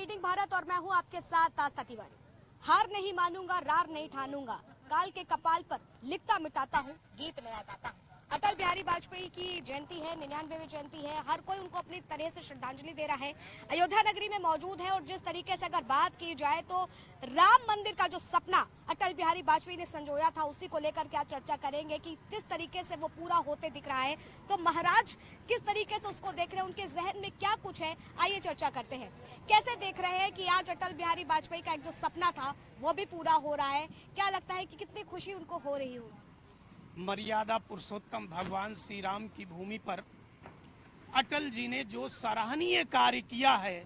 Leading Bharat और मैं हूं आपके साथ आस्था तिवारी। हार नहीं मानूंगा, रार नहीं ठानूंगा, काल के कपाल पर लिखता मिटाता हूं, गीत नया गाता हूं। अटल बिहारी वाजपेयी की जयंती है, 99वीं जयंती है। हर कोई उनको अपनी तरह से श्रद्धांजलि दे रहा है। अयोध्या नगरी में मौजूद है और जिस तरीके से अगर बात की जाए तो राम मंदिर का जो सपना अटल बिहारी वाजपेयी ने संजोया था, उसी को लेकर क्या चर्चा करेंगे कि जिस तरीके से वो पूरा होते दिख रहा है, तो महाराज किस तरीके से उसको देख रहे हैं, उनके जहन में क्या कुछ है, आइए चर्चा करते हैं। कैसे देख रहे हैं कि आज अटल बिहारी वाजपेयी का एक जो सपना था वो भी पूरा हो रहा है? क्या लगता है कि कितनी खुशी उनको हो रही हो? मर्यादा पुरुषोत्तम भगवान श्री राम की भूमि पर अटल जी ने जो सराहनीय कार्य किया है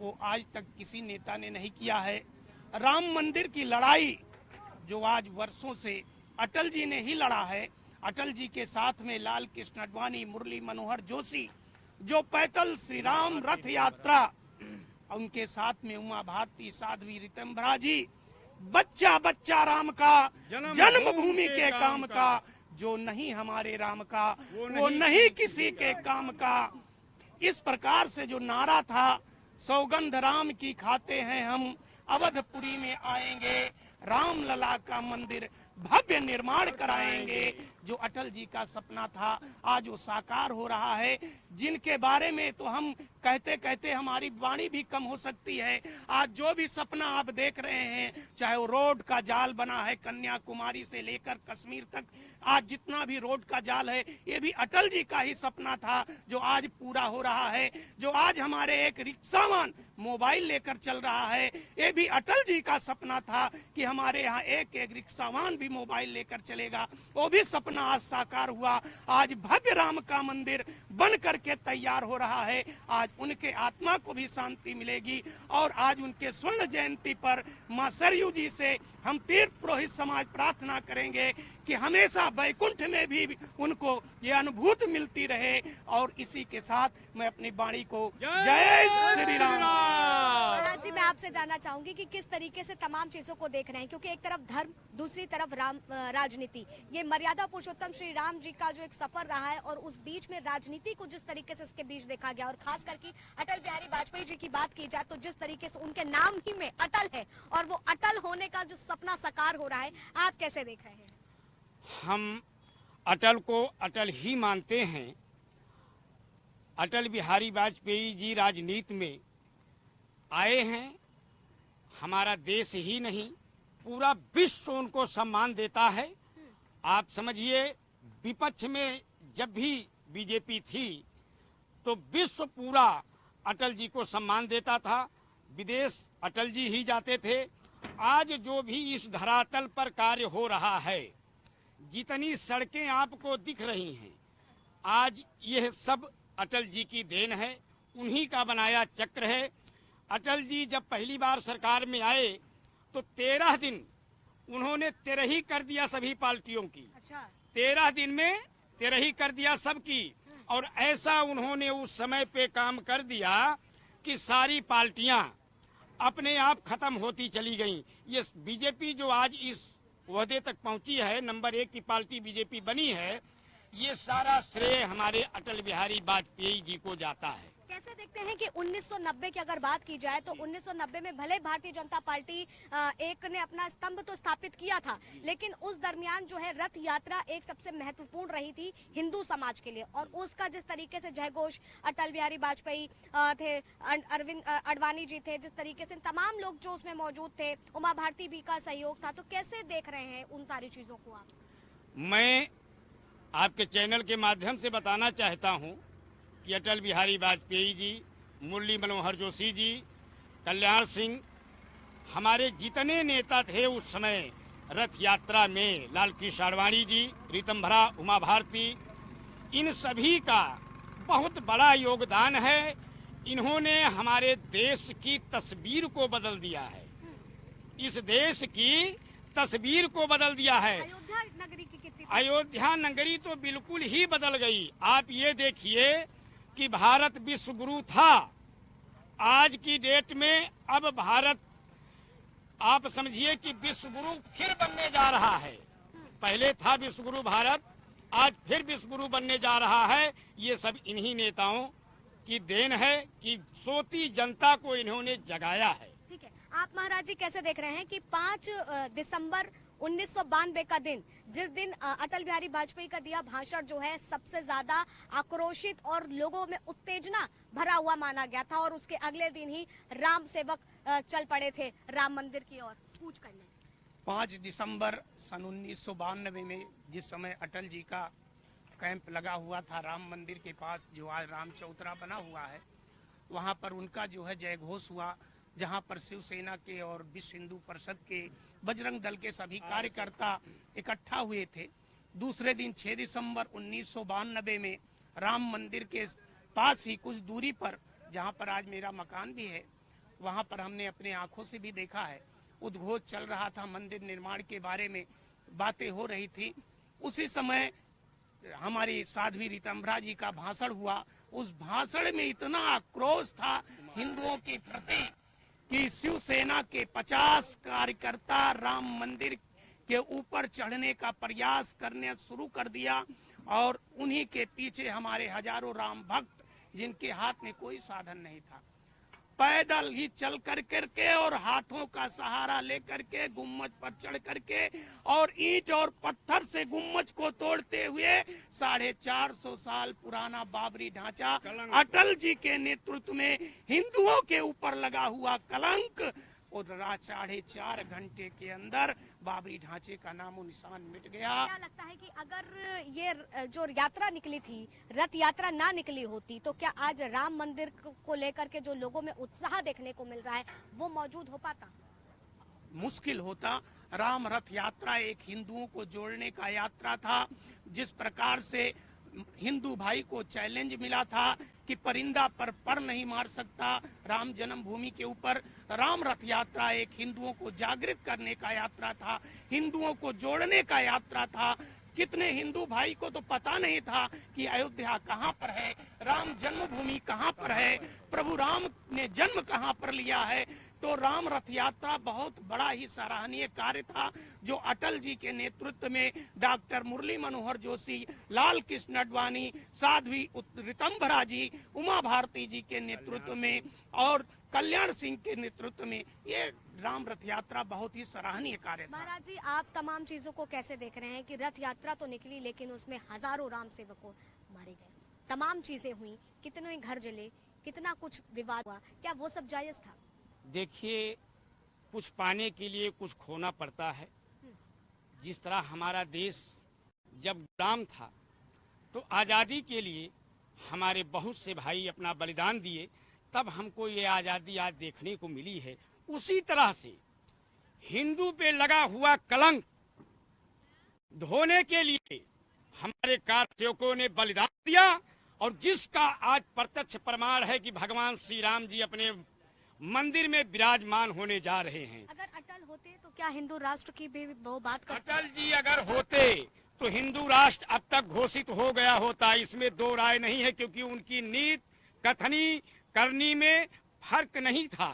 वो आज तक किसी नेता ने नहीं किया है। राम मंदिर की लड़ाई जो आज वर्षों से अटल जी ने ही लड़ा है, अटल जी के साथ में लाल कृष्ण आडवाणी, मुरली मनोहर जोशी, जो पैदल श्री राम रथ यात्रा, उनके साथ में उमा भारती, साध्वी रितंभरा जी, बच्चा बच्चा राम का, जन्मभूमि के काम का, जो नहीं हमारे राम का वो नहीं किसी के काम का, इस प्रकार से जो नारा था, सौगंध राम की खाते हैं हम, अवधपुरी में आएंगे, राम लला का मंदिर भव्य निर्माण कराएंगे, जो अटल जी का सपना था आज वो साकार हो रहा है। जिनके बारे में तो हम कहते कहते हमारी वाणी भी कम हो सकती है। आज जो भी सपना आप देख रहे हैं, चाहे वो रोड का जाल बना है कन्याकुमारी से लेकर कश्मीर तक, आज जितना भी रोड का जाल है ये भी अटल जी का ही सपना था जो आज पूरा हो रहा है। जो आज हमारे एक रिक्शावान मोबाइल लेकर चल रहा है, ये भी अटल जी का सपना था कि हमारे यहाँ एक एक रिक्शावान भी मोबाइल लेकर चलेगा, वो भी सपना आज साकार हुआ। आज भव्य राम का मंदिर बन करके तैयार हो रहा है। आज उनके आत्मा को भी शांति मिलेगी और आज उनके स्वर्ण जयंती पर मां सरयू जी से हम तीर्थ पुरोहित समाज प्रार्थना करेंगे कि हमेशा वैकुंठ में भी उनको ये अनुभूति मिलती रहे। और इसी के साथ मैं अपनी वाणी को जय श्री राम। महाराज जी, मैं आपसे जानना चाहूंगी कि किस तरीके से तमाम चीजों को देख रहे हैं, क्योंकि एक तरफ धर्म, दूसरी तरफ राजनीति, ये मर्यादा पुरुषोत्तम श्री राम जी का जो एक सफर रहा है और उस बीच में राजनीति को जिस तरीके से इसके बीच देखा गया, और खास करके अटल बिहारी वाजपेयी जी की बात की जाए तो जिस तरीके से उनके नाम ही में अटल है और वो अटल होने का जो सपना साकार हो रहा है, आप कैसे देख रहे हैं? हम अटल को अटल ही मानते हैं। अटल बिहारी वाजपेयी जी राजनीति में आए हैं, हमारा देश ही नहीं पूरा विश्व उनको सम्मान देता है। आप समझिए, विपक्ष में जब भी बीजेपी थी तो विश्व पूरा अटल जी को सम्मान देता था, विदेश अटल जी ही जाते थे। आज जो भी इस धरातल पर कार्य हो रहा है, जितनी सड़कें आपको दिख रही हैं, आज यह सब अटल जी की देन है, उन्हीं का बनाया चक्र है। अटल जी जब पहली बार सरकार में आए तो 13 दिन उन्होंने तेरही कर दिया सभी पार्टियों की। अच्छा। 13 दिन में तेरही कर दिया सबकी, और ऐसा उन्होंने उस समय पे काम कर दिया कि सारी पार्टियां अपने आप खत्म होती चली गईं। ये बीजेपी जो आज इस ओहदे तक पहुंची है, नंबर 1 की पार्टी बीजेपी बनी है, ये सारा श्रेय हमारे अटल बिहारी वाजपेयी जी को जाता है। कैसे देखते हैं कि 1990 की अगर बात की जाए तो 1990 में भले भारतीय जनता पार्टी एक ने अपना स्तंभ तो स्थापित किया था, लेकिन उस दरमियान जो है रथ यात्रा एक सबसे महत्वपूर्ण रही थी हिंदू समाज के लिए, और उसका जिस तरीके से जयघोष अटल बिहारी वाजपेयी थे, अरविंद आडवाणी जी थे, जिस तरीके से तमाम लोग जो उसमें मौजूद थे, उमा भारती भी का सहयोग था, तो कैसे देख रहे हैं उन सारी चीजों को आप? मैं आपके चैनल के माध्यम से बताना चाहता हूं कि अटल बिहारी वाजपेयी जी, मुरली मनोहर जोशी जी, कल्याण सिंह, हमारे जितने नेता थे उस समय रथ यात्रा में, लाल कृष्ण आडवाणी जी, रितंभरा, उमा भारती, इन सभी का बहुत बड़ा योगदान है। इन्होंने हमारे देश की तस्वीर को बदल दिया है, इस देश की तस्वीर को बदल दिया है। अयोध्या नगरी की कितनी? अयोध्या नगरी तो बिल्कुल ही बदल गई। आप ये देखिए कि भारत विश्व गुरु था, आज की डेट में अब भारत, आप समझिए कि विश्व गुरु फिर बनने जा रहा है। पहले था विश्व गुरु भारत, आज फिर विश्व गुरु बनने जा रहा है। ये सब इन्हीं नेताओं की देन है कि सोती जनता को इन्होंने जगाया है। ठीक है, आप महाराज जी कैसे देख रहे हैं कि 5 दिसंबर 1992 का दिन, जिस दिन अटल बिहारी वाजपेयी का दिया भाषण जो है सबसे ज्यादा आक्रोशित और लोगों में उत्तेजना भरा हुआ माना गया था, और उसके अगले दिन ही राम सेवक चल पड़े थे राम मंदिर की ओर कूच करने। 5 दिसंबर सन 1992 में जिस समय अटल जी का कैंप लगा हुआ था राम मंदिर के पास, जो आज राम चौतरा बना हुआ है, वहां पर उनका जो है जय घोष हुआ, जहां पर शिवसेना के और विश्व हिंदू परिषद के, बजरंग दल के सभी कार्यकर्ता इकट्ठा हुए थे। दूसरे दिन 6 दिसंबर 1992 में राम मंदिर के पास ही कुछ दूरी पर, जहां पर आज मेरा मकान भी है, वहां पर हमने अपने आंखों से भी देखा है, उद्घोष चल रहा था, मंदिर निर्माण के बारे में बातें हो रही थी। उसी समय हमारी साध्वी रीतम्भरा जी का भाषण हुआ। उस भाषण में इतना आक्रोश था हिंदुओं के प्रति कि शिवसेना के 50 कार्यकर्ता राम मंदिर के ऊपर चढ़ने का प्रयास करने शुरू कर दिया, और उन्हीं के पीछे हमारे हजारों राम भक्त, जिनके हाथ में कोई साधन नहीं था, पैदल ही चल करके और हाथों का सहारा लेकर के गुम्मज पर चढ़ करके और ईंट और पत्थर से गुम्मज को तोड़ते हुए 450 साल पुराना बाबरी ढांचा, अटल जी के नेतृत्व में हिंदुओं के ऊपर लगा हुआ कलंक, और 4.5 घंटे के अंदर बाबरी ढांचे का नामो निशान मिट गया। क्या लगता है कि अगर ये जो यात्रा निकली थी, रथ यात्रा ना निकली होती, तो क्या आज राम मंदिर को लेकर के जो लोगों में उत्साह देखने को मिल रहा है वो मौजूद हो पाता? मुश्किल होता। राम रथ यात्रा एक हिंदुओं को जोड़ने का यात्रा था। जिस प्रकार से हिंदू भाई को चैलेंज मिला था कि परिंदा पर नहीं मार सकता राम जन्मभूमि के ऊपर, राम रथ यात्रा एक हिंदुओं को जागृत करने का यात्रा था, हिंदुओं को जोड़ने का यात्रा था। कितने हिंदू भाई को तो पता नहीं था कि अयोध्या कहाँ पर है, राम जन्मभूमि कहाँ पर है, प्रभु राम ने जन्म कहाँ पर लिया है। तो राम रथ यात्रा बहुत बड़ा ही सराहनीय कार्य था, जो अटल जी के नेतृत्व में डॉक्टर मुरली मनोहर जोशी, लाल कृष्ण अडवाणी, साध्वी ऋतम्भरा जी, उमा भारती जी के नेतृत्व में और कल्याण सिंह के नेतृत्व में ये राम रथ यात्रा बहुत ही सराहनीय कार्य था। महाराज जी, आप तमाम चीजों को कैसे देख रहे हैं कि रथ यात्रा तो निकली लेकिन उसमें हजारों राम सेवकों मारे गए, तमाम चीजें हुई, कितने घर जले, कितना कुछ विवाद हुआ, क्या वो सब जायज था? देखिए, कुछ पाने के लिए कुछ खोना पड़ता है। जिस तरह हमारा देश जब गुलाम था तो आज़ादी के लिए हमारे बहुत से भाई अपना बलिदान दिए, तब हमको ये आज़ादी आज देखने को मिली है। उसी तरह से हिंदू पे लगा हुआ कलंक धोने के लिए हमारे कारसेवकों ने बलिदान दिया, और जिसका आज प्रत्यक्ष प्रमाण है कि भगवान श्री राम जी अपने मंदिर में विराजमान होने जा रहे हैं। अगर अटल होते तो क्या हिंदू राष्ट्र की भी वो बात करते? अटल जी अगर होते तो हिंदू राष्ट्र अब तक घोषित हो गया होता, इसमें दो राय नहीं है, क्योंकि उनकी नीति कथनी करनी में फर्क नहीं था।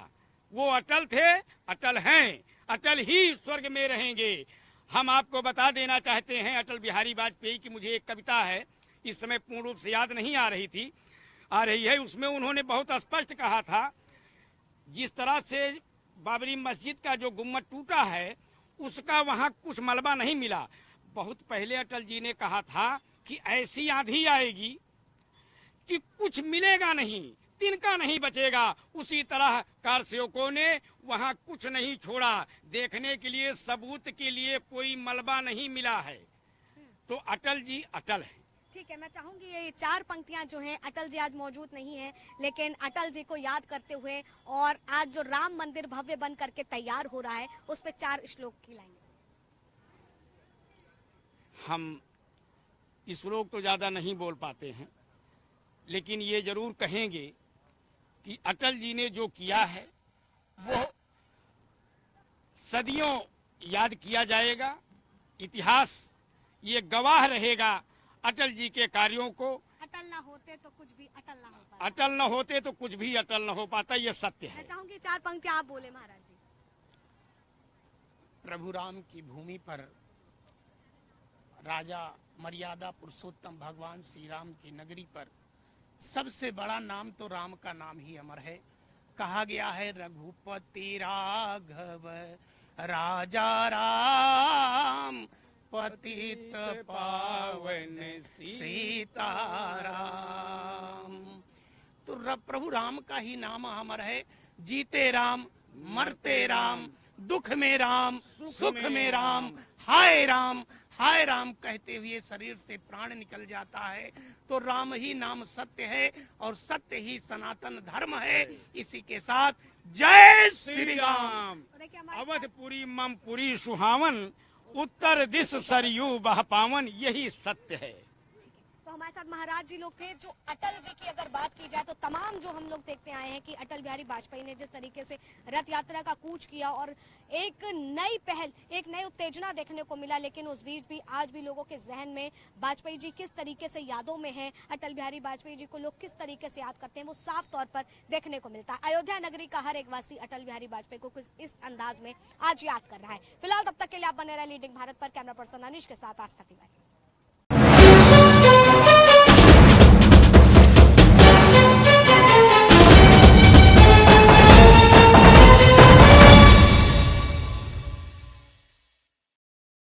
वो अटल थे, अटल हैं, अटल ही स्वर्ग में रहेंगे। हम आपको बता देना चाहते हैं, अटल बिहारी वाजपेयी की मुझे एक कविता है, इस समय पूर्ण रूप से याद नहीं आ रही है। उसमें उन्होंने बहुत स्पष्ट कहा था, जिस तरह से बाबरी मस्जिद का जो गुम्मद टूटा है उसका वहाँ कुछ मलबा नहीं मिला। बहुत पहले अटल जी ने कहा था कि ऐसी आंधी आएगी कि कुछ मिलेगा नहीं, तिनका नहीं बचेगा। उसी तरह कारसेवकों ने वहाँ कुछ नहीं छोड़ा, देखने के लिए, सबूत के लिए कोई मलबा नहीं मिला है। तो अटल जी अटल है। ठीक है, मैं चाहूंगी ये 4 पंक्तियां जो हैं, अटल जी आज मौजूद नहीं है लेकिन अटल जी को याद करते हुए, और आज जो राम मंदिर भव्य बन करके तैयार हो रहा है उस पे 4 श्लोक खिलाएंगे। हम श्लोक तो ज्यादा नहीं बोल पाते हैं, लेकिन ये जरूर कहेंगे कि अटल जी ने जो किया है वो सदियों याद किया जाएगा। इतिहास ये गवाह रहेगा अटल जी के कार्यों को। अटल ना होते तो कुछ भी अटल ना हो पाता, अटल न होते तो कुछ भी अटल न हो पाता, ये सत्य है। मैं चाहूंगी 4 पंक्तियां आप बोले महाराज जी। प्रभु राम की भूमि पर राजा मर्यादा पुरुषोत्तम भगवान श्री राम की नगरी पर सबसे बड़ा नाम तो राम का नाम ही अमर है। कहा गया है रघुपति राघव राजा राम, पतित पावन सीताराम। तो प्रभु राम का ही नाम अमर है। जीते राम, मरते राम, दुख में राम, सुख में राम, हाय राम हाय राम कहते हुए शरीर से प्राण निकल जाता है। तो राम ही नाम सत्य है और सत्य ही सनातन धर्म है। इसी के साथ जय श्री राम। अवधपुरी ममपुरी सुहावन, उत्तर दिश सरयू बह पावन, यही सत्य है। तो हमारे साथ महाराज जी लोग थे। जो अटल जी की अगर बात की जाए तो तमाम जो हम लोग देखते आए हैं कि अटल बिहारी वाजपेयी ने जिस तरीके से रथ यात्रा का कूच किया और एक नई पहल, एक नई उत्तेजना देखने को मिला, लेकिन उस बीच भी आज भी लोगों के जहन में वाजपेयी जी किस तरीके से यादों में हैं, अटल बिहारी वाजपेयी जी को लोग किस तरीके से याद करते हैं, वो साफ तौर पर देखने को मिलता है। अयोध्या नगरी का हर एक वासी अटल बिहारी वाजपेयी को इस अंदाज में आज याद कर रहा है। फिलहाल तब तक के लिए आप बने रहे लीडिंग भारत पर। कैमरा पर्सन अनिश के साथ आस्था तिवारी।